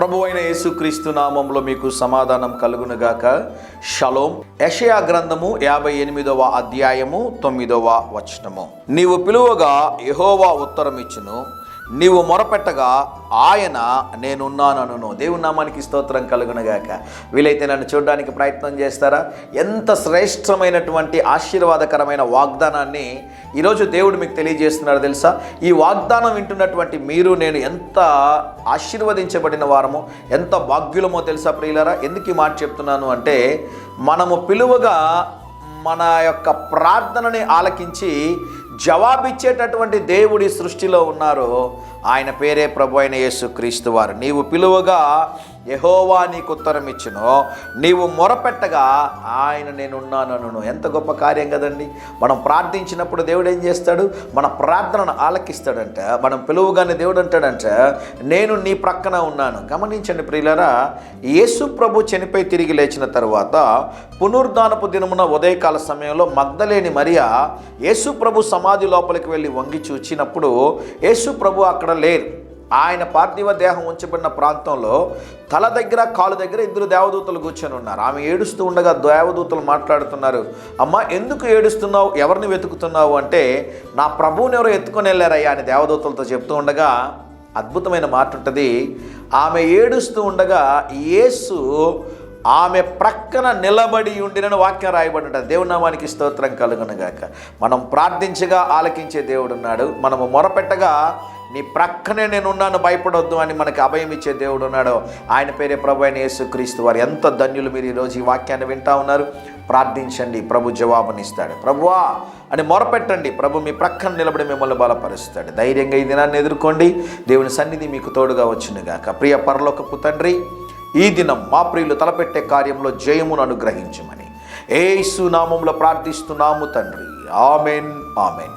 ప్రభు అయిన యేసుక్రీస్తు నామంలో మీకు సమాధానం కలుగునుగాక. షలోం. యెషయా గ్రంథము 58వ అధ్యాయము 9వ వచనము. నీవు పిలువగా యెహోవా ఉత్తరం ఇచ్చును, నీవు మొరపెట్టగా ఆయన నేనున్నానను. దేవుని నామానికి స్తోత్రం కలుగునుగాక. వీలైతే నన్ను చూడడానికి ప్రయత్నం చేస్తారా? ఎంత శ్రేష్టమైనటువంటి ఆశీర్వాదకరమైన వాగ్దానాన్ని ఈరోజు దేవుడు మీకు తెలియజేస్తున్నాడు తెలుసా? ఈ వాగ్దానం వింటున్నటువంటి మీరు నేను ఎంత ఆశీర్వదించబడిన వారమో, ఎంత భాగ్యులమో తెలుసా ప్రియులారా? ఎందుకు ఈ మాట చెప్తున్నాను అంటే, మనము పిలువగా మన యొక్క ప్రార్థనని ఆలకించి జవాబిచ్చేటటువంటి దేవుడి సృష్టిలో ఉన్నారు. ఆయన పేరే ప్రభు అయిన యేసుక్రీస్తు వారు. నీవు పిలువగా యెహోవా నీకు ఉత్తరం ఇచ్చును, నీవు మొరపెట్టగా ఆయన నేనున్నానను. ఎంత గొప్ప కార్యం కదండి. మనం ప్రార్థించినప్పుడు దేవుడు ఏం చేస్తాడు? మన ప్రార్థనను ఆలకిస్తాడంట. మనం పిలువగానే దేవుడు అంటాడంట, నేను నీ ప్రక్కన ఉన్నాను. గమనించండి ప్రియులారా, యేసు ప్రభు చనిపోయి తిరిగి లేచిన తర్వాత పునరుద్ధానపు దినమున ఉదయకాల సమయంలో మగ్దలేని మరియా యేసు ప్రభు సమాధి లోపలికి వెళ్ళి వంగి చూచినప్పుడు యేసు ప్రభు అక్కడ లేరు. ఆయన పార్థివ దేహం ఉంచబడిన ప్రాంతంలో తల దగ్గర కాలు దగ్గర ఇద్దరు దేవదూతలు కూర్చొని ఉన్నారు. ఆమె ఏడుస్తూ ఉండగా దేవదూతలు మాట్లాడుతున్నారు, అమ్మ ఎందుకు ఏడుస్తున్నావు, ఎవరిని వెతుకుతున్నావు అంటే, నా ప్రభువుని ఎవరో ఎత్తుకొని వెళ్ళారయ్యా అని దేవదూతలతో చెప్తూ ఉండగా అద్భుతమైన మాట ఉంటుంది. ఆమె ఏడుస్తూ ఉండగా యేసు ఆమె ప్రక్కన నిలబడి ఉండినని వాక్యం రాయబడి ఉంటుంది. దేవుని నామానికి స్తోత్రం కలుగునుగాక. మనం ప్రార్థించగా ఆలకించే దేవుడు ఉన్నాడు. మనము మొరపెట్టగా నీ ప్రక్కనే నేనున్నాను, భయపడొద్దు అని మనకి అభయం ఇచ్చే దేవుడు ఉన్నాడు. ఆయన పేరే ప్రభు అయిన యేసుక్రీస్తు వారు. ఎంత ధన్యులు మీరు ఈరోజు ఈ వాక్యాన్ని వింటా ఉన్నారు. ప్రార్థించండి, ప్రభు జవాబునిస్తాడు. ప్రభువా అని మొరపెట్టండి, ప్రభు మీ ప్రక్కన నిలబడి మిమ్మల్ని బలపరుస్తాడు. ధైర్యంగా ఈ దినాన్ని ఎదుర్కోండి. దేవుని సన్నిధి మీకు తోడుగా వచ్చునుగాక. ప్రియ పరలోకపు తండ్రి, ఈ దినం మా ప్రియులు తలపెట్టే కార్యంలో జయమును అనుగ్రహించమని యేసు నామములో ప్రార్థిస్తున్నాము తండ్రి. Amen, amen.